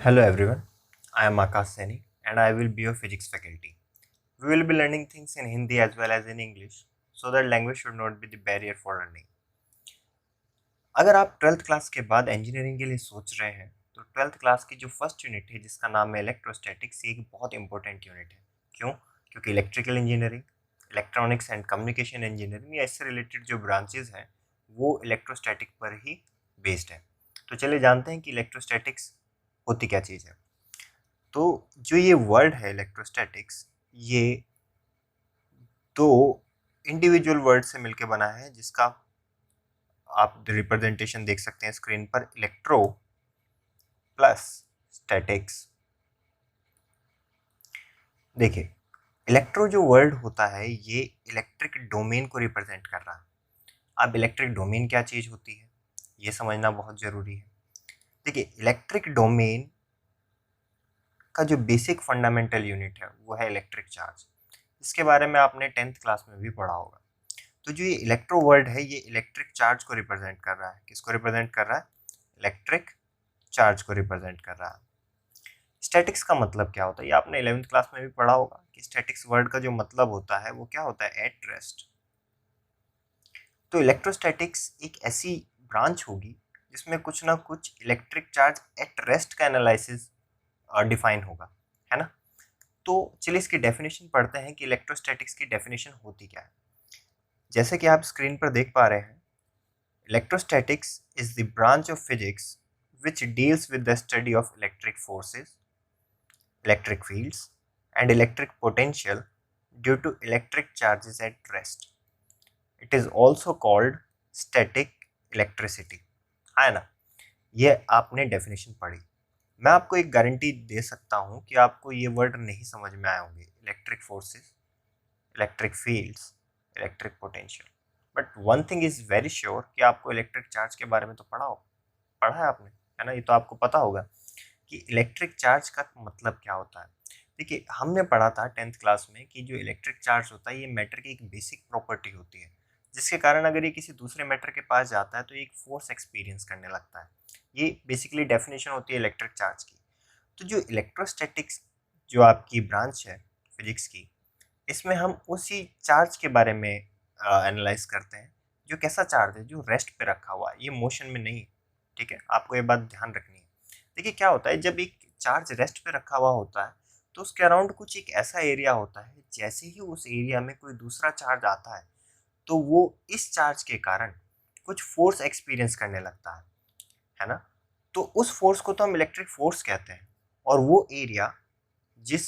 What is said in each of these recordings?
Hello everyone, I am Akash Saini and I will be your physics faculty. We will be learning things in Hindi as well as in English so that language should not be the barrier for learning. अगर आप 12th class के बाद engineering के लिए सोच रहे हैं तो 12th क्लास की जो फर्स्ट यूनिट है जिसका नाम है इलेक्ट्रोस्टैटिक्स, ये एक बहुत इंपॉर्टेंट यूनिट है। क्यों? क्योंकि electrical engineering, electronics and communication engineering या इससे रिलेटेड जो ब्रांचेज हैं वो इलेक्ट्रोस्टैटिक पर ही बेस्ड है। तो चलिए जानते हैं कि इलेक्ट्रोस्टैटिक्स होती क्या चीज़ है। तो जो ये वर्ड है इलेक्ट्रोस्टैटिक्स, ये दो इंडिविजुअल वर्ड से मिलकर बना है, जिसका आप रिप्रेजेंटेशन देख सकते हैं स्क्रीन पर, इलेक्ट्रो प्लस स्टैटिक्स। देखिए, इलेक्ट्रो जो वर्ड होता है ये इलेक्ट्रिक डोमेन को रिप्रेजेंट कर रहा है। अब इलेक्ट्रिक डोमेन क्या चीज़ होती है ये समझना बहुत ज़रूरी है। देखिए, इलेक्ट्रिक डोमेन का जो बेसिक फंडामेंटल यूनिट है वो है इलेक्ट्रिक चार्ज। इसके बारे में आपने 10th क्लास में भी पढ़ा होगा। तो जो ये इलेक्ट्रो वर्ड है ये इलेक्ट्रिक चार्ज को रिप्रेजेंट कर रहा है। किसको रिप्रेजेंट कर रहा है? इलेक्ट्रिक चार्ज को रिप्रेजेंट कर रहा है। स्टैटिक्स का मतलब क्या होता है ये आपने 11th क्लास में भी पढ़ा होगा कि स्टैटिक्स वर्ड का जो मतलब होता है वो क्या होता है? At rest. तो इलेक्ट्रोस्टैटिक्स एक ऐसी ब्रांच होगी जिसमें कुछ ना कुछ इलेक्ट्रिक चार्ज एट रेस्ट का एनालिसिस डिफाइन होगा, है ना। तो चलिए इसकी डेफिनेशन पढ़ते हैं कि इलेक्ट्रोस्टैटिक्स की डेफिनेशन होती क्या है। जैसे कि आप स्क्रीन पर देख पा रहे हैं, electrostatics is the branch of physics which deals with the study of electric forces, electric fields, and electric potential due to electric charges at rest. It is also called static electricity. है ना? ये आपने definition पढ़ी। मैं आपको एक guarantee दे सकता हूँ कि आपको ये वर्ड नहीं समझ में आए होंगे, electric forces, electric fields, electric potential. But one thing is very sure कि आपको इलेक्ट्रिक चार्ज के बारे में तो पढ़ा है आपने, है ना। ये तो आपको पता होगा कि इलेक्ट्रिक चार्ज का मतलब क्या होता है। देखिए, हमने पढ़ा था 10th क्लास में कि जो इलेक्ट्रिक चार्ज होता है ये मैटर की एक बेसिक प्रॉपर्टी होती है, जिसके कारण अगर ये किसी दूसरे मैटर के पास जाता है तो एक फोर्स एक्सपीरियंस करने लगता है। ये बेसिकली डेफिनेशन होती है इलेक्ट्रिक चार्ज की। तो जो इलेक्ट्रोस्टैटिक्स जो आपकी ब्रांच है फिजिक्स की, इसमें हम उसी चार्ज के बारे में एनालाइज करते हैं। जो कैसा चार्ज है? जो रेस्ट पे रखा हुआ है, ये मोशन में नहीं। ठीक है, आपको ये बात ध्यान रखनी है। देखिए, क्या होता है जब एक चार्ज रेस्ट पे रखा हुआ होता है तो उसके अराउंड कुछ एक ऐसा एरिया होता है, जैसे ही उस एरिया में कोई दूसरा चार्ज आता है तो वो इस चार्ज के कारण कुछ फोर्स एक्सपीरियंस करने लगता है ना। तो उस फोर्स को तो हम इलेक्ट्रिक फोर्स कहते हैं। और वो एरिया, जिस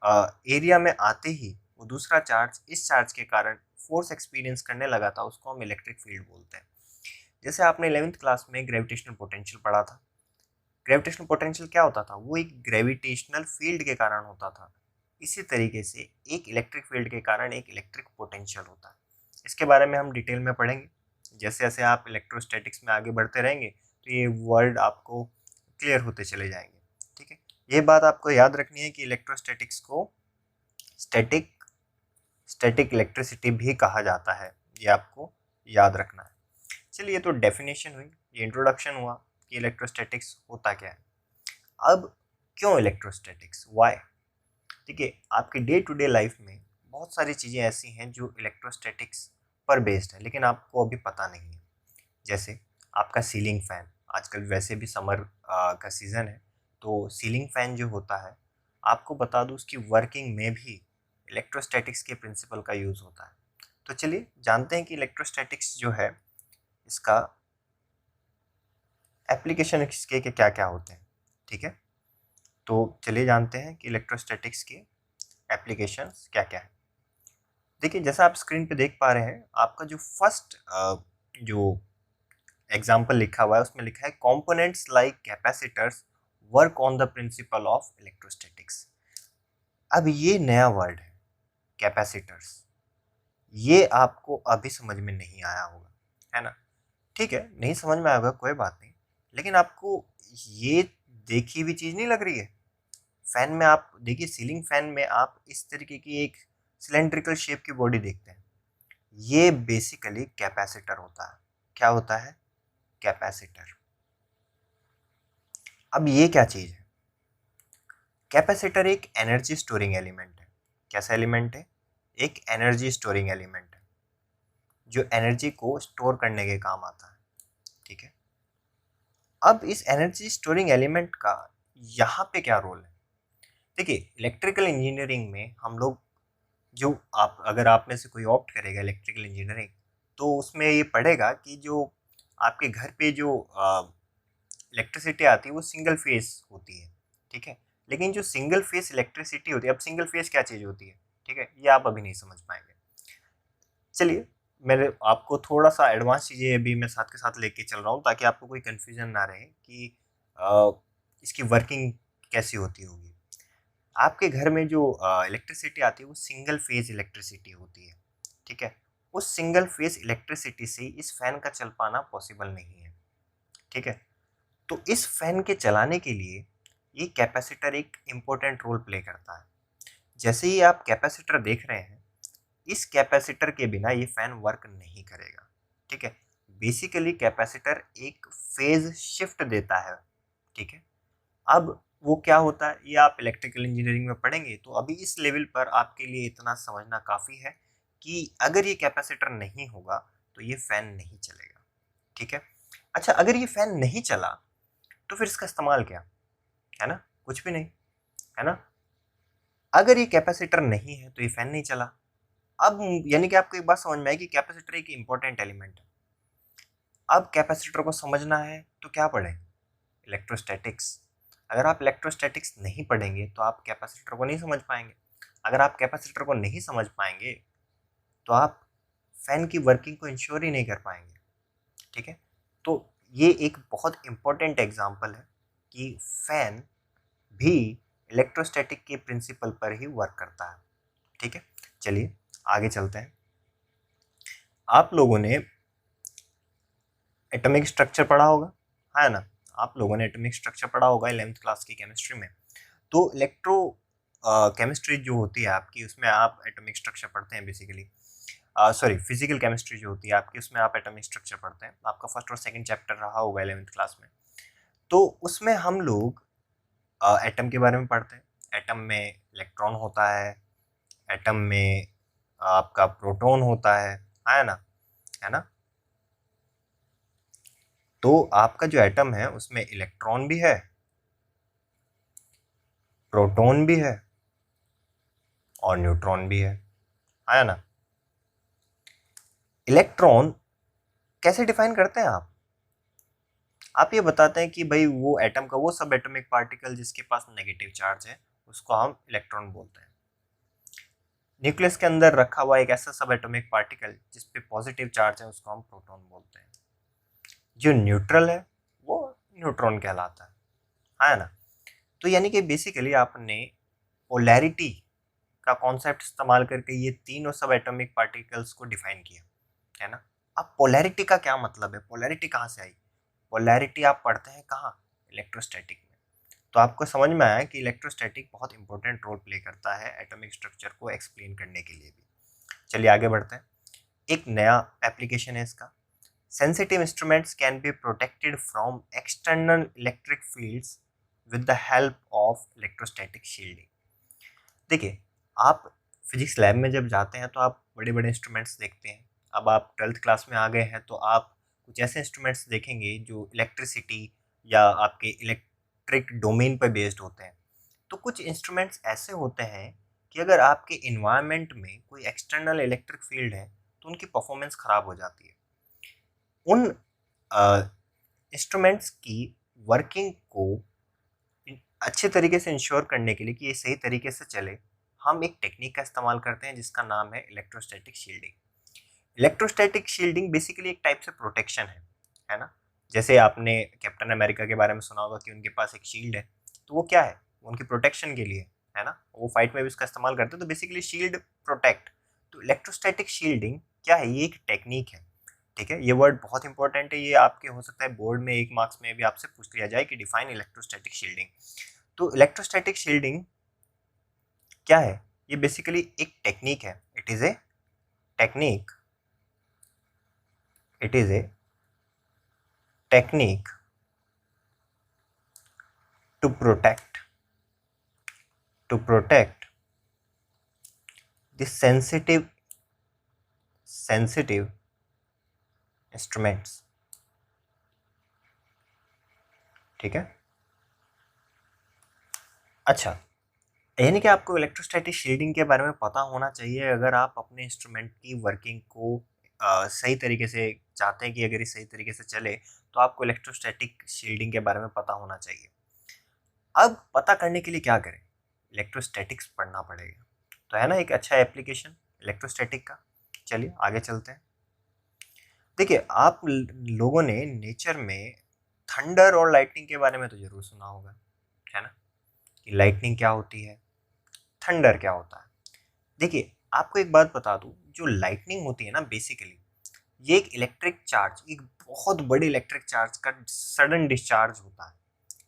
एरिया में आते ही वो दूसरा चार्ज इस चार्ज के कारण फोर्स एक्सपीरियंस करने लगा था, उसको हम इलेक्ट्रिक फील्ड बोलते हैं। जैसे आपने 11th क्लास में ग्रेविटेशनल पोटेंशियल पढ़ा था। ग्रेविटेशनल पोटेंशियल क्या होता था? वो एक ग्रेविटेशनल फील्ड के कारण होता था। इसी तरीके से एक इलेक्ट्रिक फील्ड के कारण एक इलेक्ट्रिक पोटेंशियल होता है। इसके बारे में हम डिटेल में पढ़ेंगे। जैसे जैसे आप इलेक्ट्रोस्टैटिक्स में आगे बढ़ते रहेंगे तो ये वर्ड आपको क्लियर होते चले जाएंगे। ठीक है, ये बात आपको याद रखनी है कि इलेक्ट्रोस्टैटिक्स को स्टैटिक स्टैटिक इलेक्ट्रिसिटी भी कहा जाता है। ये आपको याद रखना है। चलिए, ये तो डेफिनेशन हुई, ये इंट्रोडक्शन हुआ कि इलेक्ट्रोस्टैटिक्स होता क्या है। अब क्यों इलेक्ट्रोस्टैटिक्स, वाई? देखिए, आपकी डे टू डे लाइफ में बहुत सारी चीज़ें ऐसी हैं जो इलेक्ट्रोस्टैटिक्स पर बेस्ड है, लेकिन आपको अभी पता नहीं है। जैसे आपका सीलिंग फैन, आजकल वैसे भी समर का सीज़न है, तो सीलिंग फैन जो होता है, आपको बता दूँ उसकी वर्किंग में भी इलेक्ट्रोस्टैटिक्स के प्रिंसिपल का यूज़ होता है। तो चलिए जानते हैं कि इलेक्ट्रोस्टैटिक्स जो है इसका एप्लीकेशन इसके के क्या क्या होते हैं। ठीक है, तो चलिए जानते हैं कि इलेक्ट्रोस्टैटिक्स के एप्लीकेशंस क्या क्या है। देखिए, जैसा आप स्क्रीन पे देख पा रहे हैं, आपका जो फर्स्ट जो एग्जाम्पल लिखा हुआ है उसमें लिखा है components like capacitors work on the principle of electrostatics. अब ये नया वर्ड है कैपेसिटर्स, ये आपको अभी समझ में नहीं आया होगा, है ना। ठीक है, नहीं समझ में आया होगा, कोई बात नहीं। लेकिन आपको ये देखी हुई चीज़ नहीं लग रही है? फैन में आप देखिए, सीलिंग फैन में आप इस तरीके की एक सिलेंड्रिकल शेप की बॉडी देखते हैं। ये बेसिकली कैपेसिटर होता है। क्या होता है? कैपेसिटर। अब ये क्या चीज़ है? कैपेसिटर एक एनर्जी स्टोरिंग एलिमेंट है। कैसा एलिमेंट है? एक एनर्जी स्टोरिंग एलिमेंट है जो एनर्जी को स्टोर करने के काम आता है। ठीक है, अब इस एनर्जी स्टोरिंग एलिमेंट का यहाँ पे क्या रोल है? देखिए, इलेक्ट्रिकल इंजीनियरिंग में हम लोग जो आप अगर आप में से कोई ऑप्ट करेगा इलेक्ट्रिकल इंजीनियरिंग, तो उसमें ये पढ़ेगा कि जो आपके घर पे जो इलेक्ट्रिसिटी आती है वो सिंगल फेज होती है। ठीक है, लेकिन जो सिंगल फेज इलेक्ट्रिसिटी होती है, अब सिंगल फेज क्या चीज़ होती है, ठीक है, ये आप अभी नहीं समझ पाएंगे। चलिए, मेरे आपको थोड़ा सा एडवांस चीज़ें अभी मैं साथ के साथ लेके चल रहा हूँ ताकि आपको कोई कन्फ्यूजन ना रहे कि इसकी वर्किंग कैसी होती होगी। आपके घर में जो इलेक्ट्रिसिटी आती है वो सिंगल फेज इलेक्ट्रिसिटी होती है। ठीक है, उस सिंगल फेज इलेक्ट्रिसिटी से इस फैन का चल पाना पॉसिबल नहीं है। ठीक है, तो इस फैन के चलाने के लिए ये कैपेसिटर एक इम्पोर्टेंट रोल प्ले करता है। जैसे ही आप कैपेसिटर देख रहे हैं, इस कैपेसिटर के बिना ये फैन वर्क नहीं करेगा। ठीक है, बेसिकली कैपेसिटर एक फेज शिफ्ट देता है। ठीक है, अब वो क्या होता है ये आप इलेक्ट्रिकल इंजीनियरिंग में पढ़ेंगे, तो अभी इस लेवल पर आपके लिए इतना समझना काफ़ी है कि अगर ये कैपेसिटर नहीं होगा तो ये फैन नहीं चलेगा। ठीक है, अच्छा, अगर ये फैन नहीं चला तो फिर इसका इस्तेमाल क्या है? ना, कुछ भी नहीं, है ना। अगर ये कैपेसिटर नहीं है तो ये फैन नहीं चला। अब यानी कि आपको एक बात समझ में आई कि कैपेसिटर एक इंपॉर्टेंट एलिमेंट है। अब कैपेसिटर को समझना है तो क्या पढ़ें? इलेक्ट्रोस्टैटिक्स। अगर आप इलेक्ट्रोस्टैटिक्स नहीं पढ़ेंगे तो आप कैपेसिटर को नहीं समझ पाएंगे। अगर आप कैपेसिटर को नहीं समझ पाएंगे तो आप फैन की वर्किंग को इंश्योर ही नहीं कर पाएंगे। ठीक है, तो ये एक बहुत इंपॉर्टेंट एग्जांपल है कि फैन भी इलेक्ट्रोस्टैटिक के प्रिंसिपल पर ही वर्क करता है। ठीक है, चलिए आगे चलते हैं। आप लोगों ने एटॉमिक स्ट्रक्चर पढ़ा होगा, है ना। आप लोगों ने एटॉमिक स्ट्रक्चर पढ़ा होगा 11th क्लास की केमिस्ट्री में। तो इलेक्ट्रो केमिस्ट्री जो होती है आपकी, उसमें आप एटॉमिक स्ट्रक्चर पढ़ते हैं बेसिकली। सॉरी, फिजिकल केमिस्ट्री जो होती है आपकी, उसमें आप एटॉमिक स्ट्रक्चर पढ़ते हैं। आपका फर्स्ट और सेकंड चैप्टर रहा होगा 11th क्लास में। तो उसमें हम लोग एटम के बारे में पढ़ते हैं। एटम में इलेक्ट्रॉन होता है, एटम में आपका प्रोटॉन होता है ना, है ना। तो आपका जो एटम है उसमें इलेक्ट्रॉन भी है, प्रोटॉन भी है और न्यूट्रॉन भी है ना। इलेक्ट्रॉन कैसे डिफाइन करते हैं आप ये बताते हैं कि भाई वो एटम का वो सब एटॉमिक पार्टिकल जिसके पास नेगेटिव चार्ज है उसको हम इलेक्ट्रॉन बोलते हैं। न्यूक्लियस के अंदर रखा हुआ एक ऐसा सब एटॉमिक पार्टिकल जिस पे पॉजिटिव चार्ज है उसको हम प्रोटॉन बोलते हैं। जो न्यूट्रल है वो न्यूट्रॉन कहलाता है ना। तो यानी कि बेसिकली आपने पोलैरिटी का कॉन्सेप्ट इस्तेमाल करके ये तीनों सब एटॉमिक पार्टिकल्स को डिफाइन किया, है ना। अब पोलैरिटी का क्या मतलब है? पोलैरिटी कहाँ से आई? पोलैरिटी आप पढ़ते हैं कहाँ? इलेक्ट्रोस्टैटिक में। तो आपको समझ में आया कि इलेक्ट्रोस्टैटिक बहुत इंपॉर्टेंट रोल प्ले करता है एटॉमिक स्ट्रक्चर को एक्सप्लेन करने के लिए भी। चलिए आगे बढ़ते हैं। एक नया एप्लीकेशन है इसका। Sensitive instruments can be protected from external electric fields with the help of electrostatic shielding. देखिए, आप फिजिक्स लैब में जब जाते हैं तो आप बड़े बड़े इंस्ट्रूमेंट्स देखते हैं। अब आप 12th क्लास में आ गए हैं तो आप कुछ ऐसे इंस्ट्रूमेंट्स देखेंगे जो इलेक्ट्रिसिटी या आपके इलेक्ट्रिक डोमेन पर बेस्ड होते हैं। तो कुछ इंस्ट्रूमेंट्स ऐसे होते हैं कि अगर आपके इन्वायरमेंट में कोई एक्सटर्नल इलेक्ट्रिक फील्ड है तो उनकी परफॉर्मेंस ख़राब हो जाती है। उन इंस्ट्रूमेंट्स की वर्किंग को अच्छे तरीके से इंश्योर करने के लिए कि ये सही तरीके से चले, हम एक टेक्निक का इस्तेमाल करते हैं जिसका नाम है electrostatic shielding. Electrostatic shielding basically एक टाइप से प्रोटेक्शन है ना। जैसे आपने कैप्टन अमेरिका के बारे में सुना होगा कि उनके पास एक शील्ड है, तो वो क्या है? वो उनकी प्रोटेक्शन के लिए, है ना। वो फाइट में भी इसका इस्तेमाल करते हैं, तो बेसिकली शील्ड प्रोटेक्ट। तो इलेक्ट्रोस्टैटिक शील्डिंग क्या है? ये एक टेक्निक है। ठीक है, ये वर्ड बहुत इंपॉर्टेंट है। ये आपके हो सकता है बोर्ड में 1 मार्क्स में भी आपसे पूछ लिया जाए कि डिफाइन इलेक्ट्रोस्टैटिक शील्डिंग। तो इलेक्ट्रोस्टैटिक शील्डिंग क्या है? ये बेसिकली एक टेक्निक है। It is a technique, it is a technique to protect to protect the sensitive instruments. ठीक है, अच्छा, यानी कि आपको इलेक्ट्रोस्टैटिक शील्डिंग के बारे में पता होना चाहिए अगर आप अपने इंस्ट्रूमेंट की वर्किंग को सही तरीके से चाहते हैं कि अगर ये सही तरीके से चले तो आपको इलेक्ट्रोस्टैटिक शील्डिंग के बारे में पता होना चाहिए। अब पता करने के लिए क्या करें, इलेक्ट्रोस्टैटिक्स पढ़ना पड़ेगा, तो है ना एक अच्छा एप्लीकेशन इलेक्ट्रोस्टैटिक का। चलिए आगे चलते हैं। देखिए, आप लोगों ने नेचर में थंडर और लाइटनिंग के बारे में तो जरूर सुना होगा, है ना, कि लाइटनिंग क्या होती है, थंडर क्या होता है। देखिए, आपको एक बात बता दूं, जो लाइटनिंग होती है ना, बेसिकली ये एक इलेक्ट्रिक चार्ज, एक बहुत बड़े इलेक्ट्रिक चार्ज का सडन डिस्चार्ज होता है।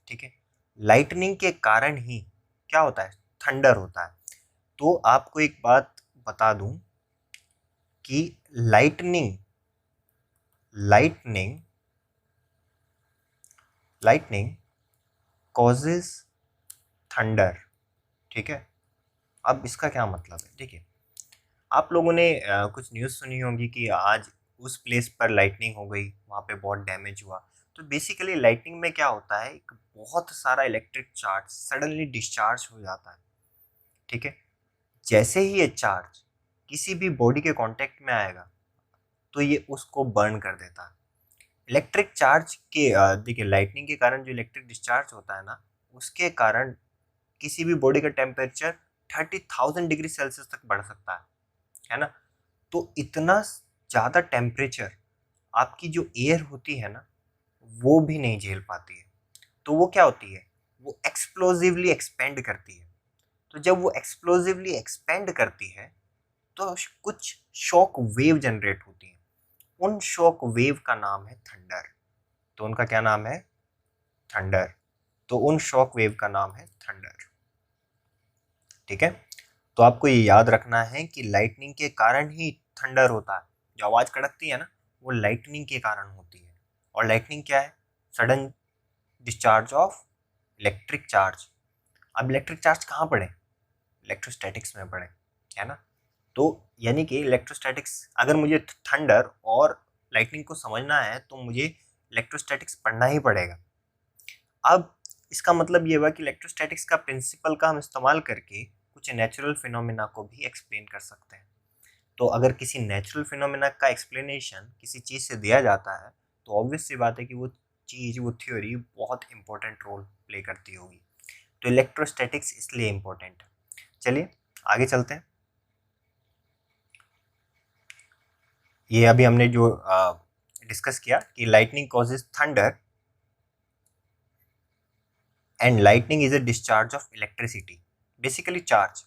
ठीक है, लाइटनिंग के कारण ही क्या होता है, थंडर होता है। तो आपको एक बात बता दूं कि lightning lightning lightning causes thunder. ठीक है, अब इसका क्या मतलब है, देखिए, आप लोगों ने कुछ न्यूज़ सुनी होगी कि आज उस प्लेस पर लाइटनिंग हो गई, वहाँ पे बहुत डैमेज हुआ। तो बेसिकली लाइटनिंग में क्या होता है, एक बहुत सारा इलेक्ट्रिक चार्ज सडनली डिस्चार्ज हो जाता है। ठीक है, जैसे ही ये चार्ज किसी भी बॉडी के कांटेक्ट में आएगा तो ये उसको बर्न कर देता है। इलेक्ट्रिक चार्ज के देखिए, लाइटनिंग के कारण जो इलेक्ट्रिक डिस्चार्ज होता है ना, उसके कारण किसी भी बॉडी का टेम्परेचर 30,000 डिग्री सेल्सियस तक बढ़ सकता है ना। तो इतना ज़्यादा टेम्परेचर आपकी जो एयर होती है ना, वो भी नहीं झेल पाती है। तो वो क्या होती है, वो एक्सप्लोजिवली एक्सपेंड करती है। तो जब वो एक्सप्लोजिवली एक्सपेंड करती है तो कुछ शॉक वेव जनरेट होती है। उन शॉक वेव का नाम है थंडर। तो उनका क्या नाम है, थंडर। तो उन शॉक वेव का नाम है थंडर। ठीक है, तो आपको ये याद रखना है कि लाइटनिंग के कारण ही थंडर होता है। जो आवाज़ कड़कती है ना, वो लाइटनिंग के कारण होती है। और लाइटनिंग क्या है, sudden discharge of electric charge. अब इलेक्ट्रिक चार्ज कहाँ पड़े, इलेक्ट्रोस्टैटिक्स में पड़े, है ना। तो यानी कि इलेक्ट्रोस्टैटिक्स, अगर मुझे थंडर और लाइटनिंग को समझना है तो मुझे इलेक्ट्रोस्टैटिक्स पढ़ना ही पड़ेगा। अब इसका मतलब ये हुआ कि इलेक्ट्रोस्टैटिक्स का प्रिंसिपल का हम इस्तेमाल करके कुछ नेचुरल फिनोमेना को भी एक्सप्लेन कर सकते हैं। तो अगर किसी नेचुरल फिनोमेना का एक्सप्लेनेशन किसी चीज़ से दिया जाता है तो ऑब्वियस सी बात है कि वो चीज़, वो थ्योरी बहुत इंपॉर्टेंट रोल प्ले करती होगी। तो इलेक्ट्रोस्टैटिक्स इसलिए इम्पोर्टेंट है। चलिए आगे चलते हैं। ये अभी हमने जो डिस्कस किया कि lightning causes thunder and lightning is a discharge of electricity, basically charge.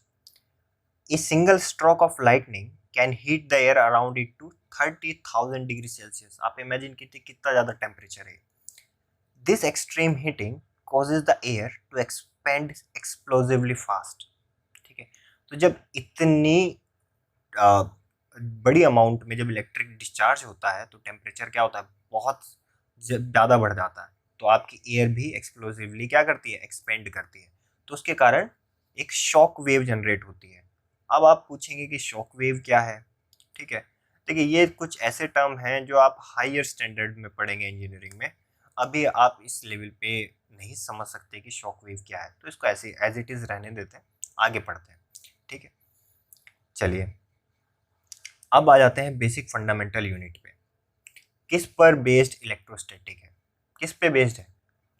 A single stroke of lightning can heat the air around it to 30,000 degree Celsius. आप इमेजिन कीजिए कितना ज़्यादा टेम्परेचर है। This extreme heating causes the air to expand explosively fast। ठीक है, तो जब इतनी आ, बड़ी अमाउंट में जब इलेक्ट्रिक डिस्चार्ज होता है तो टेम्परेचर क्या होता है, बहुत ज़्यादा बढ़ जाता है। तो आपकी एयर भी एक्सप्लोसिवली क्या करती है, एक्सपेंड करती है। तो उसके कारण एक शॉक वेव जनरेट होती है। अब आप पूछेंगे कि शॉक वेव क्या है। ठीक है, देखिए, ये कुछ ऐसे टर्म हैं जो आप हायर स्टैंडर्ड में पढ़ेंगे इंजीनियरिंग में। अभी आप इस लेवल पे नहीं समझ सकते कि शॉक वेव क्या है, तो इसको ऐसे एज इट इज़ रहने देते हैं, आगे पढ़ते हैं। ठीक है, चलिए अब आ जाते हैं बेसिक फंडामेंटल यूनिट पे। किस पर बेस्ड इलेक्ट्रोस्टैटिक है, किस पे बेस्ड है,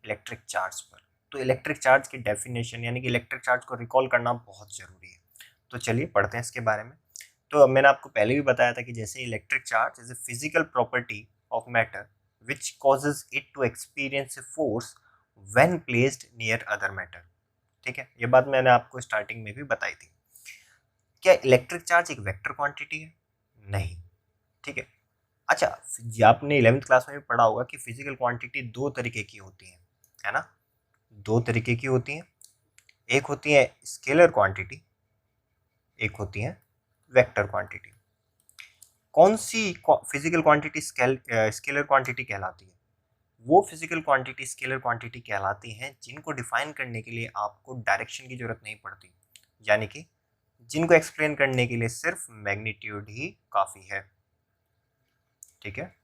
इलेक्ट्रिक चार्ज पर। तो इलेक्ट्रिक चार्ज की डेफिनेशन यानी कि इलेक्ट्रिक चार्ज को रिकॉल करना बहुत ज़रूरी है। तो चलिए पढ़ते हैं इसके बारे में। तो मैंने आपको पहले भी बताया था कि जैसे electric charge is a physical property of matter which causes it to experience a force when placed near other matter. ठीक है, ये बात मैंने आपको स्टार्टिंग में भी बताई थी। क्या इलेक्ट्रिक चार्ज एक वेक्टर क्वांटिटी है, नहीं। ठीक है, अच्छा, आपने 11th क्लास में भी पढ़ा होगा कि फिजिकल क्वांटिटी दो तरीके की होती है ना, दो तरीके की होती हैं। एक होती है स्केलर क्वांटिटी, एक होती है वेक्टर क्वांटिटी। कौन सी फिजिकल क्वांटिटी स्केलर क्वांटिटी कहलाती है, वो फिजिकल क्वांटिटी स्केलर क्वांटिटी कहलाती हैं जिनको डिफाइन करने के लिए आपको डायरेक्शन की जरूरत नहीं पड़ती। यानी कि जिनको एक्सप्लेन करने के लिए सिर्फ मैग्नीट्यूड ही काफ़ी है। ठीक है,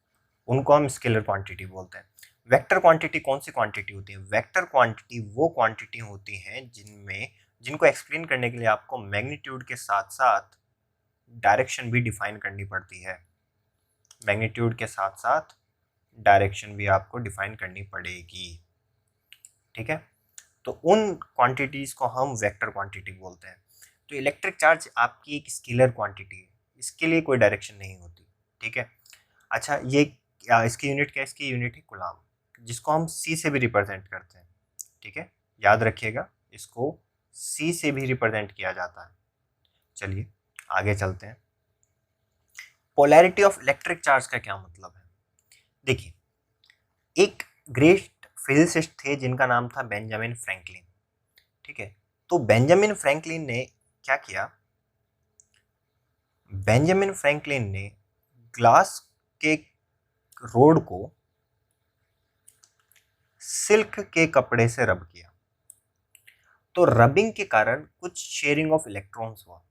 उनको हम स्केलर क्वांटिटी बोलते हैं। वेक्टर क्वांटिटी कौन सी क्वांटिटी होती है? वेक्टर क्वांटिटी वो क्वांटिटी होती हैं जिनको एक्सप्लेन करने के लिए आपको मैग्नीट्यूड के साथ साथ डायरेक्शन भी डिफाइन करनी पड़ती है। मैग्नीट्यूड के साथ साथ डायरेक्शन भी आपको डिफाइन करनी पड़ेगी। ठीक है, तो उन क्वांटिटीज को हम वेक्टर क्वांटिटी बोलते हैं। तो इलेक्ट्रिक चार्ज आपकी एक स्केलर क्वांटिटी है, इसके लिए कोई डायरेक्शन नहीं होती। ठीक है, अच्छा ये इसकी यूनिट क्या है? इसकी यूनिट है कूलम्ब, जिसको हम सी से भी रिप्रेजेंट करते हैं। ठीक है, याद रखिएगा, इसको सी से भी रिप्रेजेंट किया जाता है। चलिए आगे चलते हैं। पोलैरिटी ऑफ इलेक्ट्रिक चार्ज का क्या मतलब है? देखिए, एक ग्रेट फिजिसिस्ट थे जिनका नाम था बेंजामिन फ्रैंकलिन। ठीक है, तो बेंजामिन फ्रैंकलिन ने क्या किया? बेंजामिन फ्रैंकलिन ने ग्लास के रोड को सिल्क के कपड़े से रब किया, तो रबिंग के कारण कुछ शेयरिंग ऑफ इलेक्ट्रॉन्स हुआ।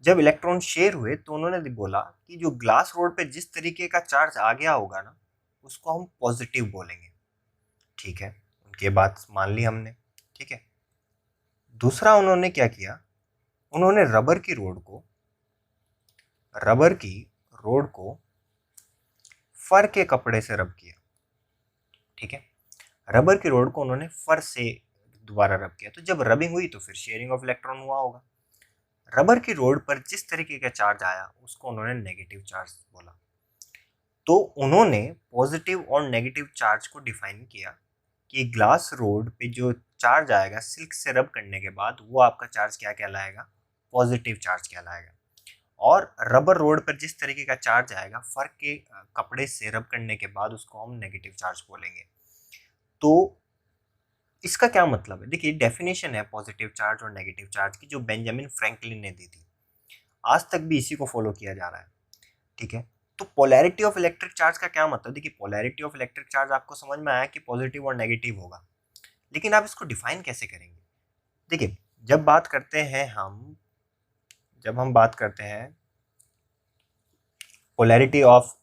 जब इलेक्ट्रॉन शेयर हुए तो उन्होंने बोला कि जो ग्लास रोड पे जिस तरीके का चार्ज आ गया होगा ना, उसको हम पॉजिटिव बोलेंगे। ठीक है, उनकी बात मान ली हमने। ठीक है, दूसरा उन्होंने क्या किया? उन्होंने रबर की रोड को फर के कपड़े से रब किया। ठीक है, रबर की रोड को उन्होंने फर से दोबारा रब किया, तो जब रबिंग हुई तो फिर शेयरिंग ऑफ इलेक्ट्रॉन हुआ होगा। रबर की रोड पर जिस तरीके का चार्ज आया उसको उन्होंने नेगेटिव चार्ज बोला। तो उन्होंने पॉजिटिव और नेगेटिव चार्ज को डिफाइन किया कि ग्लास रोड पे जो चार्ज आएगा सिल्क से रब करने के बाद, वो आपका चार्ज क्या कहलाएगा? पॉजिटिव चार्ज कहलाएगा। और रबर रोड पर जिस तरीके का चार्ज आएगा फर के कपड़े से रब करने के बाद, उसको हम नेगेटिव चार्ज बोलेंगे। तो इसका क्या मतलब है? देखिए, डेफिनेशन है पॉजिटिव चार्ज और नेगेटिव चार्ज की, जो बेंजामिन फ्रैंकलिन ने दी थी। आज तक भी इसी को फॉलो किया जा रहा है। ठीक है, तो पोलैरिटी ऑफ इलेक्ट्रिक चार्ज का क्या मतलब? देखिए, पोलैरिटी ऑफ इलेक्ट्रिक चार्ज आपको समझ में आया कि पॉजिटिव और नेगेटिव होगा, लेकिन आप इसको डिफाइन कैसे करेंगे? देखिए, जब हम बात करते हैं पोलैरिटी ऑफ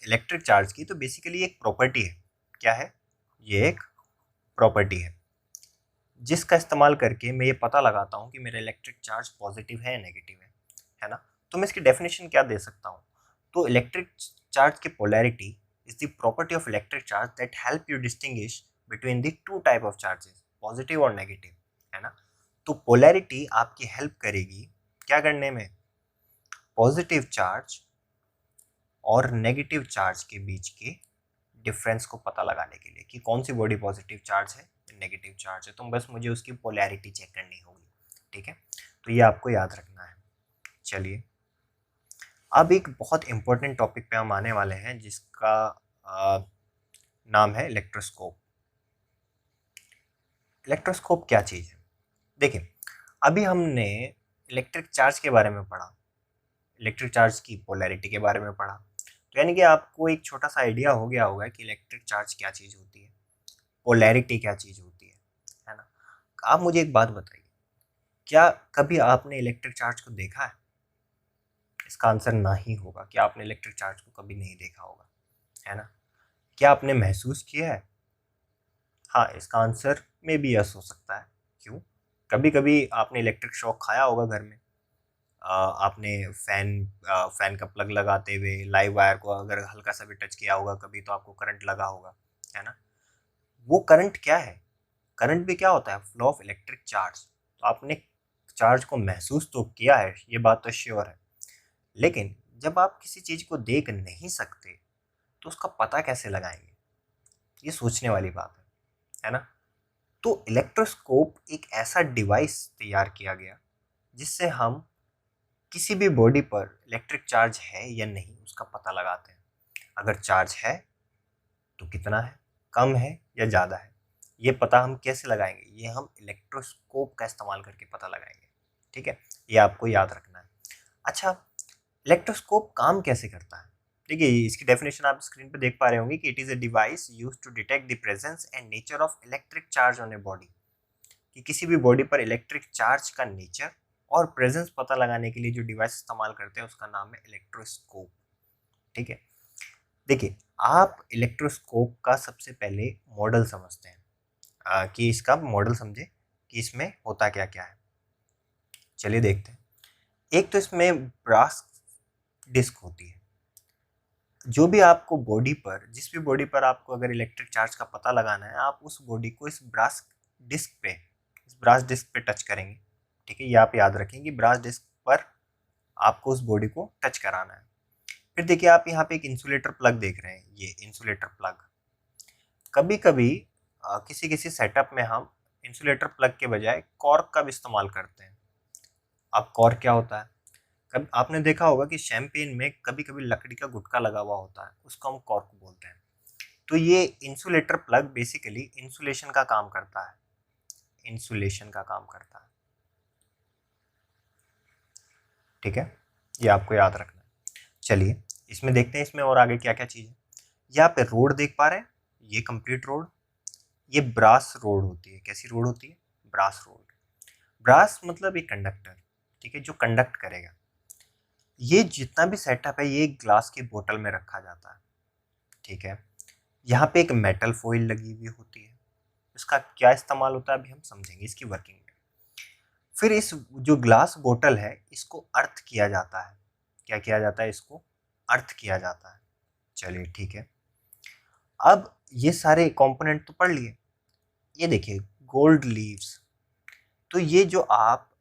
इलेक्ट्रिक चार्ज की, तो बेसिकली एक प्रॉपर्टी है। क्या है ये? एक प्रॉपर्टी है जिसका इस्तेमाल करके मैं ये पता लगाता हूँ कि मेरा इलेक्ट्रिक चार्ज पॉजिटिव है या नेगेटिव है ना। तो मैं इसकी डेफिनेशन क्या दे सकता हूँ? तो इलेक्ट्रिक चार्ज की polarity is the property of electric charge that help you distinguish between the two type of charges, positive और नेगेटिव, है ना। तो पोलैरिटी आपकी हेल्प करेगी क्या करने में? पॉजिटिव चार्ज और नेगेटिव चार्ज के बीच के डिफरेंस को पता लगाने के लिए कि कौन सी बॉडी पॉजिटिव चार्ज है, नेगेटिव चार्ज है। तो बस मुझे उसकी पोलैरिटी चेक करनी होगी। ठीक है, तो ये आपको याद रखना है। चलिए, अब एक बहुत इंपॉर्टेंट टॉपिक पे हम आने वाले हैं, जिसका नाम है इलेक्ट्रोस्कोप। इलेक्ट्रोस्कोप क्या चीज़ है? देखिए, अभी हमने इलेक्ट्रिक चार्ज के बारे में पढ़ा, इलेक्ट्रिक चार्ज की पोलैरिटी के बारे में पढ़ा, तो यानी कि आपको एक छोटा सा आइडिया हो गया होगा कि इलेक्ट्रिक चार्ज क्या चीज़ होती है, पोलैरिटी क्या चीज़ होती है ना। आप मुझे एक बात बताइए, क्या कभी आपने इलेक्ट्रिक चार्ज को देखा है? इसका आंसर ना ही होगा कि आपने इलेक्ट्रिक चार्ज को कभी नहीं देखा होगा, है ना। क्या आपने महसूस किया है? हाँ, इसका आंसर में भी यस हो सकता है। क्यों? कभी कभी आपने इलेक्ट्रिक शॉक खाया होगा घर में। आपने फैन का प्लग लगाते हुए लाइव वायर को अगर हल्का सा भी टच किया होगा कभी, तो आपको करंट लगा होगा, है ना। वो करंट क्या है? करंट भी क्या होता है? Flow of electric charge. तो आपने चार्ज को महसूस तो किया है, ये बात तो श्योर है, लेकिन जब आप किसी चीज़ को देख नहीं सकते तो उसका पता कैसे लगाएंगे? ये सोचने वाली बात है ना। तो इलेक्ट्रोस्कोप एक ऐसा डिवाइस तैयार किया गया जिससे हम किसी भी बॉडी पर इलेक्ट्रिक चार्ज है या नहीं उसका पता लगाते हैं। अगर चार्ज है तो कितना है, कम है या ज़्यादा है, ये पता हम कैसे लगाएंगे? ये हम इलेक्ट्रोस्कोप का इस्तेमाल करके पता लगाएंगे। ठीक है, ये आपको याद रखना है। अच्छा, इलेक्ट्रोस्कोप काम कैसे करता है? देखिए, इसकी डेफिनेशन आप स्क्रीन पे देख पा रहे होंगे कि it is a device used to detect the presence and nature of electric charge on a body, कि किसी भी बॉडी पर इलेक्ट्रिक चार्ज का नेचर और प्रेजेंस पता लगाने के लिए जो डिवाइस इस्तेमाल करते हैं उसका नाम है इलेक्ट्रोस्कोप। ठीक है, देखिए आप इलेक्ट्रोस्कोप का सबसे पहले मॉडल समझते हैं, कि इसका मॉडल समझे कि इसमें होता क्या क्या है। चलिए देखते हैं। एक तो इसमें ब्रास डिस्क होती है। जो भी आपको बॉडी पर, जिस भी बॉडी पर आपको अगर इलेक्ट्रिक चार्ज का पता लगाना है, आप उस बॉडी को इस ब्रास डिस्क पे टच करेंगे। ठीक है, ये आप याद रखें कि ब्रास डिस्क पर आपको उस बॉडी को टच कराना है। फिर देखिए आप यहाँ पे एक इंसुलेटर प्लग देख रहे हैं, ये इंसुलेटर प्लग। कभी कभी किसी किसी सेटअप में हम इंसुलेटर प्लग के बजाय कॉर्क का भी इस्तेमाल करते हैं। अब कॉर्क क्या होता है? कब आपने देखा होगा कि शैंपेन में कभी कभी लकड़ी का गुटका लगा हुआ होता है, उसको हम कॉर्क बोलते हैं। तो ये इंसुलेटर प्लग बेसिकली इंसुलेशन का काम करता है, इंसुलेशन का काम करता है। ठीक है, ये आपको याद रखना है। चलिए इसमें देखते हैं इसमें और आगे क्या क्या चीज़ है। यहाँ पे रोड देख पा रहे हैं, ये कंप्लीट रोड, ये ब्रास रोड होती है। कैसी रोड होती है? Brass road. ब्रास मतलब एक कंडक्टर, ठीक है, जो कंडक्ट करेगा। ये जितना भी सेटअप है ये ग्लास की बोतल में रखा जाता है। ठीक है, यहाँ पे एक मेटल फॉइल लगी हुई होती है। इसका क्या इस्तेमाल होता है अभी हम समझेंगे इसकी वर्किंग में। फिर इस जो ग्लास बोतल है इसको अर्थ किया जाता है। क्या किया जाता है? इसको अर्थ किया जाता है। चलिए ठीक है, अब ये सारे कंपोनेंट तो पढ़ लिए। ये देखिए गोल्ड लीव्स, तो ये जो आप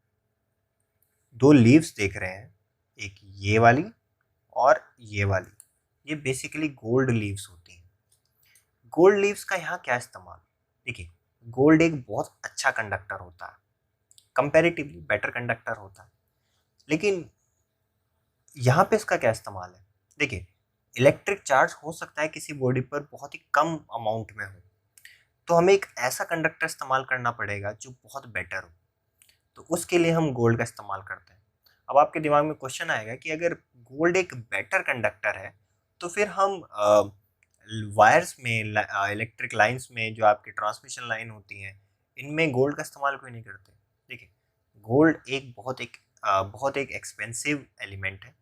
दो लीव्स देख रहे हैं, एक ये वाली और ये वाली, ये बेसिकली गोल्ड लीव्स होती हैं। गोल्ड लीव्स का यहाँ क्या इस्तेमाल? देखिए गोल्ड एक बहुत अच्छा कंडक्टर होता है, कंपैरेटिवली बेटर कंडक्टर होता है, लेकिन यहाँ पे इसका क्या इस्तेमाल है? देखिए इलेक्ट्रिक चार्ज हो सकता है किसी बॉडी पर बहुत ही कम अमाउंट में हो, तो हमें एक ऐसा कंडक्टर इस्तेमाल करना पड़ेगा जो बहुत बेटर हो, तो उसके लिए हम गोल्ड का इस्तेमाल करते हैं। अब आपके दिमाग में क्वेश्चन आएगा कि अगर गोल्ड एक बेटर कंडक्टर है तो फिर हम वायर्स में, इलेक्ट्रिक लाइंस में, जो आपकी ट्रांसमिशन लाइन होती हैं, इनमें गोल्ड का इस्तेमाल क्यों नहीं करते? देखिए गोल्ड बहुत एक एक्सपेंसिव एलिमेंट है,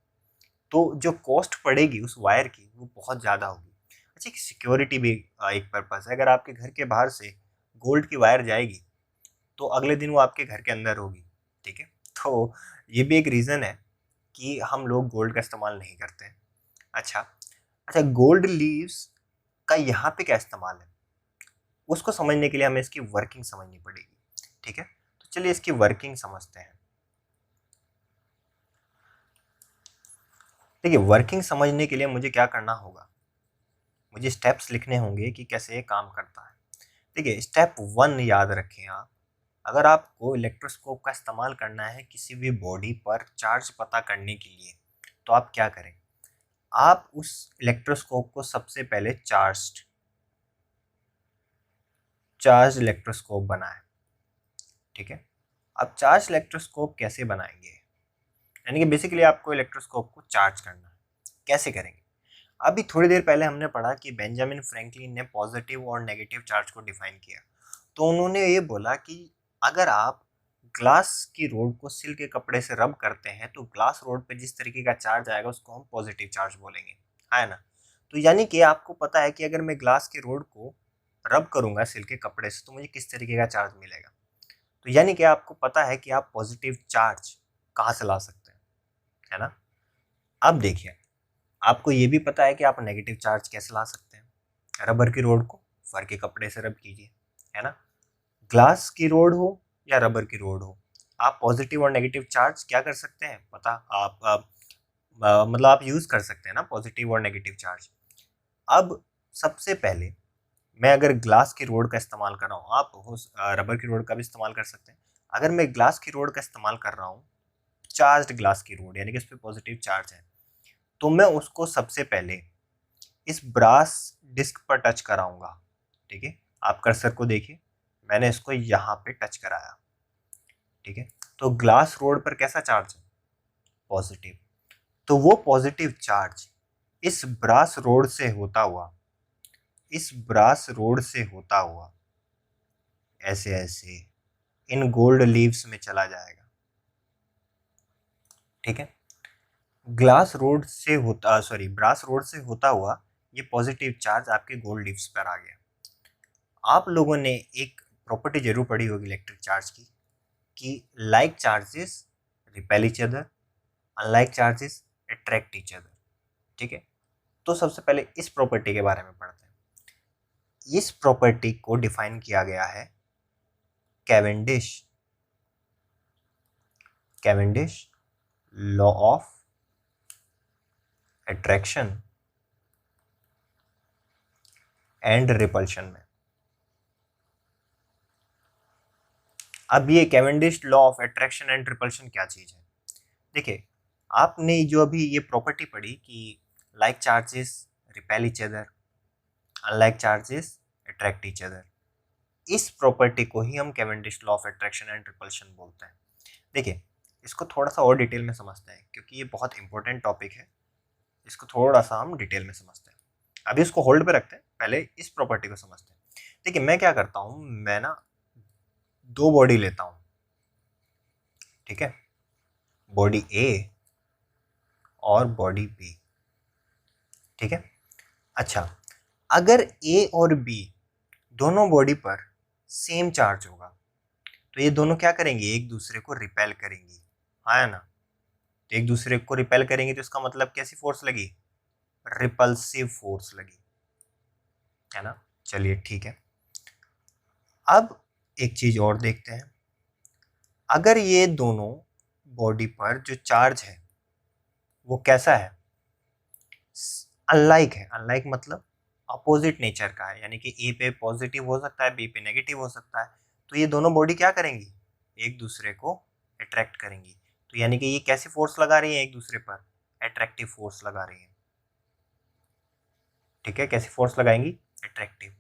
तो जो कॉस्ट पड़ेगी उस वायर की वो बहुत ज़्यादा होगी। अच्छा, एक सिक्योरिटी भी एक पर्पस है। अगर आपके घर के बाहर से गोल्ड की वायर जाएगी तो अगले दिन वो आपके घर के अंदर होगी। ठीक है, तो ये भी एक रीज़न है कि हम लोग गोल्ड का इस्तेमाल नहीं करते हैं। अच्छा अच्छा, गोल्ड लीव्स का यहाँ पे क्या इस्तेमाल है उसको समझने के लिए हमें इसकी वर्किंग समझनी पड़ेगी। ठीक है, तो चलिए इसकी वर्किंग समझते हैं। देखिए वर्किंग समझने के लिए मुझे क्या करना होगा? मुझे स्टेप्स लिखने होंगे कि कैसे ये काम करता है। देखिए स्टेप 1 याद रखें आप, अगर आपको इलेक्ट्रोस्कोप का इस्तेमाल करना है किसी भी बॉडी पर चार्ज पता करने के लिए, तो आप क्या करें? आप उस इलेक्ट्रोस्कोप को सबसे पहले चार्ज इलेक्ट्रोस्कोप बनाएं। ठीक है, अब चार्ज इलेक्ट्रोस्कोप कैसे बनाएंगे? यानी कि बेसिकली आपको इलेक्ट्रोस्कोप को चार्ज करना है। कैसे करेंगे? अभी थोड़ी देर पहले हमने पढ़ा कि बेंजामिन फ्रैंकलिन ने पॉजिटिव और नेगेटिव चार्ज को डिफाइन किया। तो उन्होंने ये बोला कि अगर आप ग्लास की रोड को सिल्क के कपड़े से रब करते हैं तो ग्लास रोड पे जिस तरीके का चार्ज आएगा उसको हम पॉजिटिव चार्ज बोलेंगे, है ना? तो यानी कि आपको पता है कि अगर मैं ग्लास की रोड को रब करूंगा सिल्क के कपड़े से तो मुझे किस तरीके का चार्ज मिलेगा। तो यानी कि आपको पता है कि आप पॉजिटिव चार्ज कहाँ से ला सकते हैं, है ना? अब देखिए आपको ये भी पता है कि आप नेगेटिव चार्ज कैसे ला सकते हैं। रबर की रोड को फर के कपड़े से रब कीजिए, है ना? ग्लास की रोड हो या रबर की रोड हो, आप पॉजिटिव और नेगेटिव चार्ज क्या कर सकते हैं पता? मतलब आप यूज़ कर सकते हैं ना पॉजिटिव और नेगेटिव चार्ज। अब सबसे पहले मैं अगर ग्लास की रोड का इस्तेमाल कर रहा हूँ, आप रबर की रोड का भी इस्तेमाल कर सकते हैं। अगर मैं ग्लास की रोड का इस्तेमाल कर रहा हूँ, चार्ज्ड ग्लास की रोड यानी कि इस पर पॉजिटिव चार्ज है, तो मैं उसको सबसे पहले इस ब्रास डिस्क पर टच कराऊंगा। ठीक है, आप कर्सर को देखिए, मैंने इसको यहाँ पे टच कराया। ठीक है, तो ग्लास रोड पर कैसा चार्ज है? पॉजिटिव। तो वो पॉजिटिव चार्ज इस ब्रास रोड से होता हुआ, इस ब्रास रोड से होता हुआ ऐसे ऐसे इन गोल्ड लीव्स में चला जाएगा। ठीक है, ब्रास रोड से होता हुआ ये पॉजिटिव चार्ज आपके गोल्ड लीव्स पर आ गया। आप लोगों ने एक प्रॉपर्टी जरूर पढ़ी होगी इलेक्ट्रिक चार्ज की, कि like charges repel each other, unlike charges attract each other. ठीक है, तो सबसे पहले इस प्रॉपर्टी के बारे में पढ़ते हैं। इस प्रॉपर्टी को डिफाइन किया गया है Cavendish law of attraction and repulsion में। अब ये Cavendish law of attraction and repulsion क्या चीज है? देखिए, आपने जो अभी ये प्रॉपर्टी पढ़ी कि like charges repel each other, unlike charges attract each other, इस प्रॉपर्टी को ही हम Cavendish law of attraction and repulsion बोलते हैं। देखिए, इसको थोड़ा सा और डिटेल में समझते हैं क्योंकि ये बहुत इंपॉर्टेंट टॉपिक है। इसको थोड़ा सा हम डिटेल में समझते हैं। अभी इसको होल्ड पे रखते हैं, पहले इस प्रॉपर्टी को समझते हैं। देखिए, मैं क्या करता हूँ, मैं ना दो बॉडी लेता हूँ। ठीक है, बॉडी ए और बॉडी बी। ठीक है, अच्छा, अगर ए और बी दोनों बॉडी पर सेम चार्ज होगा तो ये दोनों क्या करेंगे, एक दूसरे को रिपेल करेंगी। हाँ है ना, तो एक दूसरे को रिपेल करेंगे तो इसका मतलब कैसी फोर्स लगी, रिपल्सिव फोर्स लगी, है ना। चलिए ठीक है, अब एक चीज और देखते हैं। अगर ये दोनों बॉडी पर जो चार्ज है वो कैसा है, अनलाइक है। अनलाइक मतलब अपोजिट नेचर का है, यानी कि ए पे पॉजिटिव हो सकता है, बी पे नेगेटिव हो सकता है। तो ये दोनों बॉडी क्या करेंगी, एक दूसरे को अट्रैक्ट करेंगी। तो यानी कि ये कैसी फोर्स लगा रही है एक दूसरे पर, अट्रैक्टिव फोर्स लगा रही है। ठीक है, कैसी फोर्स लगाएंगी, अट्रैक्टिव।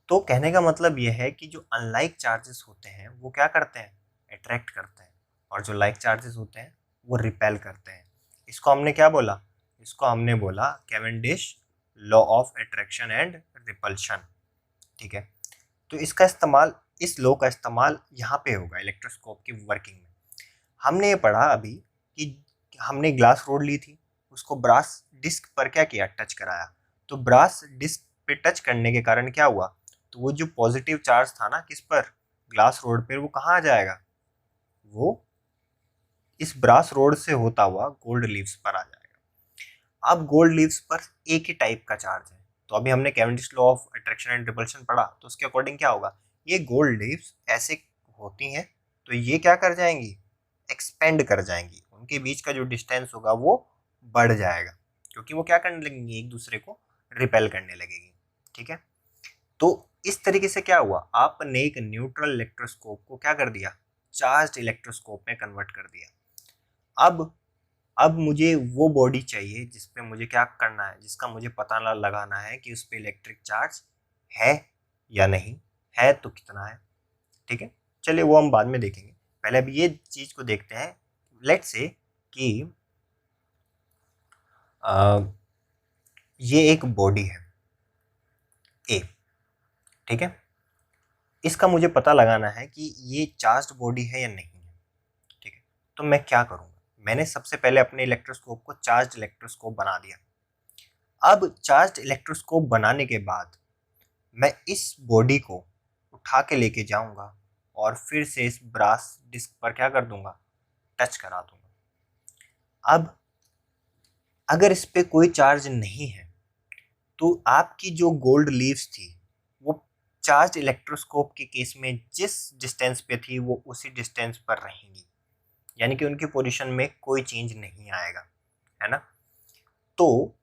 तो कहने का मतलब यह है कि जो अनलाइक चार्जेस होते हैं वो क्या करते हैं, अट्रैक्ट करते हैं, और जो लाइक चार्जेस होते हैं वो रिपेल करते हैं। इसको हमने क्या बोला, इसको हमने बोला Cavendish law of attraction and repulsion. ठीक है, तो इसका इस्तेमाल, इस लॉ का इस्तेमाल यहाँ पे होगा इलेक्ट्रोस्कोप की वर्किंग में। हमने ये पढ़ा अभी कि हमने ग्लास रोड ली थी, उसको ब्रास डिस्क पर क्या किया, टच कराया। तो ब्रास डिस्क पे टच करने के कारण क्या हुआ, तो वो जो पॉजिटिव चार्ज था ना किस पर, ग्लास रोड पर, वो कहाँ आ जाएगा, वो इस ब्रास रोड से होता हुआ गोल्ड लीव्स पर आ जाएगा। अब गोल्ड लीव्स पर एक ही टाइप का चार्ज है, तो अभी हमने Cavendish law of attraction and repulsion पढ़ा, तो उसके अकॉर्डिंग क्या होगा, ये गोल्ड लीव्स ऐसे होती हैं तो ये क्या कर जाएंगी, एक्सपेंड कर जाएंगी, उनके बीच का जो डिस्टेंस होगा वो बढ़ जाएगा, क्योंकि वो क्या करने लगेंगी, एक दूसरे को रिपेल करने लगेगी। ठीक है, तो इस तरीके से क्या हुआ, आपने एक न्यूट्रल इलेक्ट्रोस्कोप को क्या कर दिया, चार्ज्ड इलेक्ट्रोस्कोप में कन्वर्ट कर दिया। अब मुझे वो बॉडी चाहिए जिस पे मुझे क्या करना है, जिसका मुझे पता लगाना है कि उस पर इलेक्ट्रिक चार्ज है या नहीं है, तो कितना है। ठीक है, चलिए वो हम बाद में देखेंगे, पहले अभी ये चीज को देखते हैं। लेट्स से कि ये एक बॉडी है ए। ठीक है, इसका मुझे पता लगाना है कि ये चार्ज्ड बॉडी है या नहीं है। ठीक है, तो मैं क्या करूँगा, मैंने सबसे पहले अपने इलेक्ट्रोस्कोप को चार्ज्ड इलेक्ट्रोस्कोप बना दिया। अब चार्ज्ड इलेक्ट्रोस्कोप बनाने के बाद मैं इस बॉडी को उठा के लेके जाऊंगा और फिर से इस ब्रास डिस्क पर क्या कर दूंगा, टच करा दूंगा। अब अगर इस पे कोई चार्ज नहीं है तो आपकी जो गोल्ड लीव्स थी वो चार्ज इलेक्ट्रोस्कोप के केस में जिस डिस्टेंस पे थी वो उसी डिस्टेंस पर रहेंगी, यानी कि उनकी पोजीशन में कोई चेंज नहीं आएगा, है ना। तो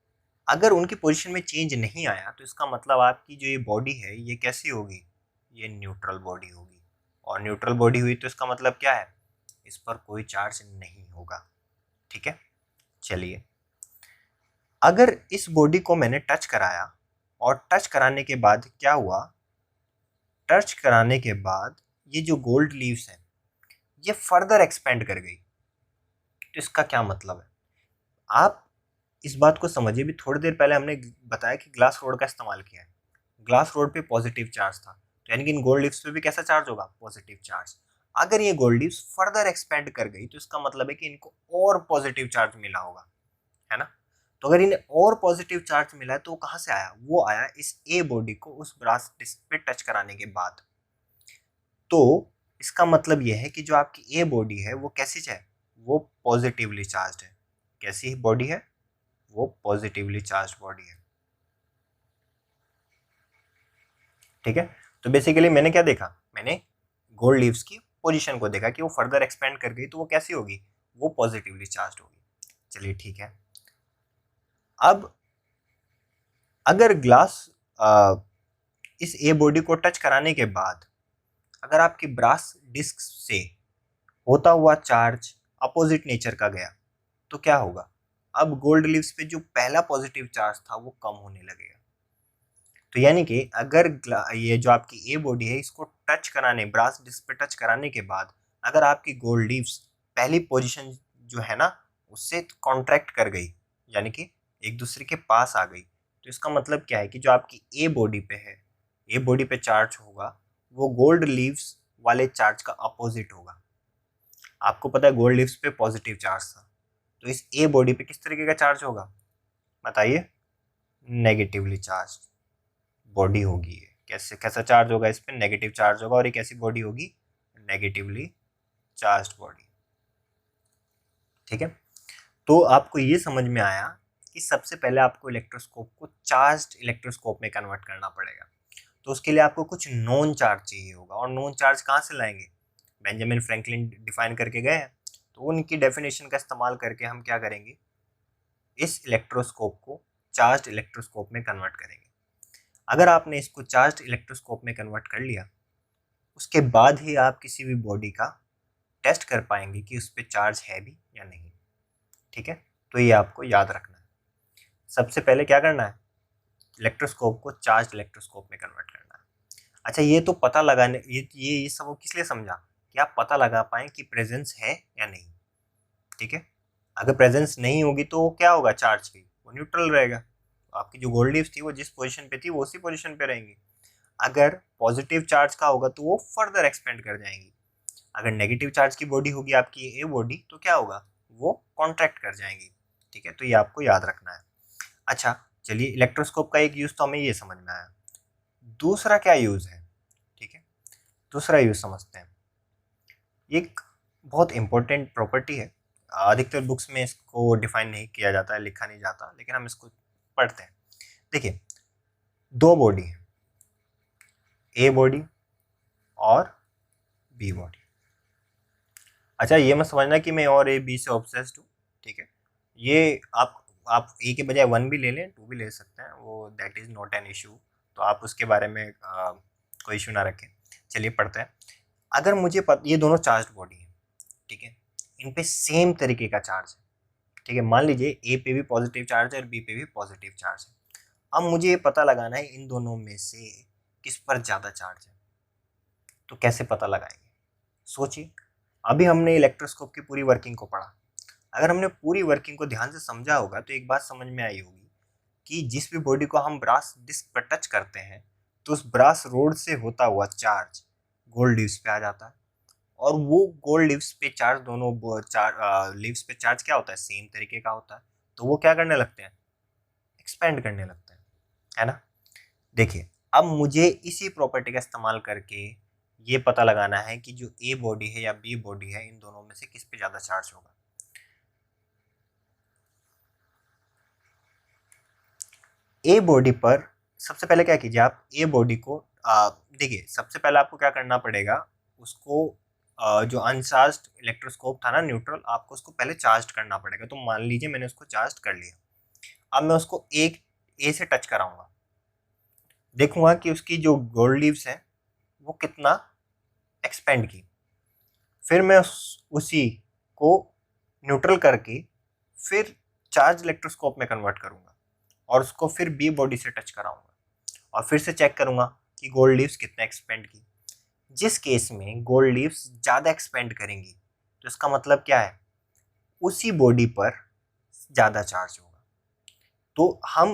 अगर उनकी पोजीशन में चेंज नहीं आया तो इसका मतलब आपकी जो ये बॉडी है ये कैसी होगी, ये न्यूट्रल बॉडी होगी। और न्यूट्रल बॉडी हुई तो इसका मतलब क्या है, इस पर कोई चार्ज नहीं होगा। ठीक है, चलिए, अगर इस बॉडी को मैंने टच कराया और टच कराने के बाद क्या हुआ, टच कराने के बाद ये जो गोल्ड लीव्स हैं ये फर्दर एक्सपेंड कर गई, तो इसका क्या मतलब है, आप इस बात को समझिए। भी थोड़ी देर पहले हमने बताया कि ग्लास रोड का इस्तेमाल किया है, ग्लास रोड पे पॉजिटिव चार्ज था, तो यानी कि इन गोल्ड लीव्स पे भी कैसा चार्ज होगा, पॉजिटिव चार्ज। अगर ये गोल्ड लीव्स फर्दर एक्सपेंड कर गई तो इसका मतलब है कि इनको और पॉजिटिव चार्ज मिला होगा, है ना। तो अगर इन्हें और पॉजिटिव चार्ज मिला है तो वो कहाँ से आया, वो आया इस ए बॉडी को उस ब्रास डिस्क पे टच कराने के बाद। तो इसका मतलब यह है कि जो आपकी ए बॉडी है वो कैसी है, वो पॉजिटिवली चार्ज है। कैसी बॉडी है, वो पॉजिटिवली चार्ज बॉडी है। ठीक है, तो बेसिकली मैंने क्या देखा, मैंने गोल्ड लीव्स की पोजीशन को देखा कि वो फर्दर एक्सपेंड कर गई तो वो कैसी होगी, वो पॉजिटिवली चार्ज होगी। चलिए ठीक है, अब अगर ग्लास इस ए बॉडी को टच कराने के बाद अगर आपकी ब्रास डिस्क से होता हुआ चार्ज अपोजिट नेचर का गया तो क्या होगा, अब गोल्ड लीव्स पे जो पहला पॉजिटिव चार्ज था वो कम होने लगेगा। तो यानी कि अगर ये जो आपकी ए बॉडी है इसको टच कराने, ब्रास डिस्क पे टच कराने के बाद अगर आपकी गोल्ड लीव्स पहली पोजीशन जो है ना उससे कॉन्ट्रैक्ट कर गई, यानी कि एक दूसरे के पास आ गई, तो इसका मतलब क्या है कि जो आपकी ए बॉडी पे है, ए बॉडी पे चार्ज होगा वो गोल्ड लीव्स वाले चार्ज का अपोजिट होगा। आपको पता है गोल्ड लीव्स पे पॉजिटिव चार्ज था, तो इस ए बॉडी पे किस तरीके का चार्ज होगा बताइए, नेगेटिवली चार्ज बॉडी होगी। ये कैसे, कैसा चार्ज होगा इस पे, नेगेटिव चार्ज होगा, और एक ऐसी बॉडी होगी नेगेटिवली चार्ज्ड बॉडी। ठीक है, तो आपको ये समझ में आया कि सबसे पहले आपको इलेक्ट्रोस्कोप को चार्ज्ड इलेक्ट्रोस्कोप में कन्वर्ट करना पड़ेगा। तो उसके लिए आपको कुछ नॉन चार्ज चाहिए होगा, और नॉन चार्ज कहाँ से लाएंगे, बेंजामिन फ्रैंकलिन डिफाइन करके गए हैं, तो उनकी डेफिनेशन का इस्तेमाल करके हम क्या करेंगे, इस इलेक्ट्रोस्कोप को चार्ज्ड इलेक्ट्रोस्कोप में कन्वर्ट करेंगे। अगर आपने इसको चार्ज्ड इलेक्ट्रोस्कोप में कन्वर्ट कर लिया उसके बाद ही आप किसी भी बॉडी का टेस्ट कर पाएंगे कि उस पर चार्ज है भी या नहीं। ठीक है, तो ये आपको याद रखना है। सबसे पहले क्या करना है, इलेक्ट्रोस्कोप को चार्ज इलेक्ट्रोस्कोप में कन्वर्ट करना है। अच्छा, ये तो पता लगाने, ये सब वो किस लिए समझा कि आप पता लगा पाएं कि प्रेजेंस है या नहीं। ठीक है, अगर प्रेजेंस नहीं होगी तो क्या होगा, चार्ज की वो न्यूट्रल रहेगा, तो आपकी जो गोल्ड लीव्स थी वो जिस पोजीशन पे थी वो उसी पोजीशन पे रहेंगी। अगर पॉजिटिव चार्ज का होगा तो वो फर्दर एक्सपेंड कर जाएंगी। अगर नेगेटिव चार्ज की बॉडी होगी आपकी ए बॉडी तो क्या होगा, वो कॉन्ट्रैक्ट कर जाएंगी। ठीक है, तो ये आपको याद रखना है। अच्छा चलिए, इलेक्ट्रोस्कोप का एक यूज तो हमें ये समझ में आया, दूसरा क्या यूज है। ठीक है, दूसरा यूज समझते हैं। एक बहुत इंपॉर्टेंट प्रॉपर्टी है, अधिकतर बुक्स में इसको डिफाइन नहीं किया जाता है, लिखा नहीं जाता, लेकिन हम इसको पढ़ते हैं। देखिए, दो बॉडी है, ए बॉडी और बी बॉडी। अच्छा, ये मत समझना कि मैं और ए बी से ऑब्सेस्ड हूँ। ठीक है, ये आप ए के बजाय 1 भी ले लें, 2 भी ले सकते हैं, वो that is not an issue, तो आप उसके बारे में कोई इशू ना रखें। चलिए पढ़ते हैं। अगर मुझे ये दोनों चार्ज बॉडी है, ठीक है, इन पे सेम तरीके का चार्ज है। ठीक है, मान लीजिए ए पे भी पॉजिटिव चार्ज है और बी पे भी पॉजिटिव चार्ज है। अब मुझे ये पता लगाना है इन दोनों में से किस पर ज़्यादा चार्ज है, तो कैसे पता लगाएंगे, सोचिए। अभी हमने इलेक्ट्रोस्कोप की पूरी वर्किंग को पढ़ा, अगर हमने पूरी वर्किंग को ध्यान से समझा होगा तो एक बात समझ में आई होगी कि जिस भी बॉडी को हम ब्रास डिस्क पर टच करते हैं तो उस ब्रास रोड से होता हुआ चार्ज गोल्ड लीव्स पे आ जाता है, और वो गोल्ड लीव्स पे चार्ज, दोनों लीव्स पे चार्ज क्या होता है, सेम तरीके का होता है, तो वो क्या करने लगते हैं, एक्सपेंड करने लगते हैं, है ना। देखिए, अब मुझे इसी प्रॉपर्टी का इस्तेमाल करके ये पता लगाना है कि जो ए बॉडी है या बी बॉडी है इन दोनों में से किस पे ज़्यादा चार्ज होगा। ए बॉडी पर सबसे पहले क्या कीजिए, आप ए बॉडी को देखिए, सबसे पहले आपको क्या करना पड़ेगा, उसको जो अनचार्ज्ड इलेक्ट्रोस्कोप था ना न्यूट्रल, आपको उसको पहले चार्ज करना पड़ेगा। तो मान लीजिए मैंने उसको चार्ज कर लिया, अब मैं उसको एक ए से टच कराऊंगा, देखूंगा कि उसकी जो गोल्ड लीव्स है वो कितना एक्सपेंड की, फिर मैं उसी को न्यूट्रल करके फिर चार्ज इलेक्ट्रोस्कोप में कन्वर्ट करूंगा और उसको फिर बी बॉडी से टच कराऊंगा और फिर से चेक करूंगा कि गोल्ड लीव्स कितना एक्सपेंड की। जिस केस में गोल्ड लीव्स ज़्यादा एक्सपेंड करेंगी तो इसका मतलब क्या है, उसी बॉडी पर ज़्यादा चार्ज होगा। तो हम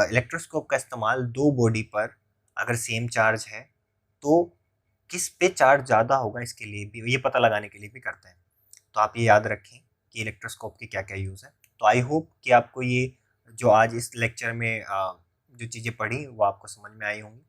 इलेक्ट्रोस्कोप का इस्तेमाल दो बॉडी पर अगर सेम चार्ज है तो किस पे चार्ज ज़्यादा होगा इसके लिए भी, ये पता लगाने के लिए भी करते हैं। तो आप ये याद रखें कि इलेक्ट्रोस्कोप के क्या क्या यूज़ है। तो आई होप कि आपको ये जो आज इस लेक्चर में जो चीज़ें पढ़ी वो आपको समझ में आई होंगी।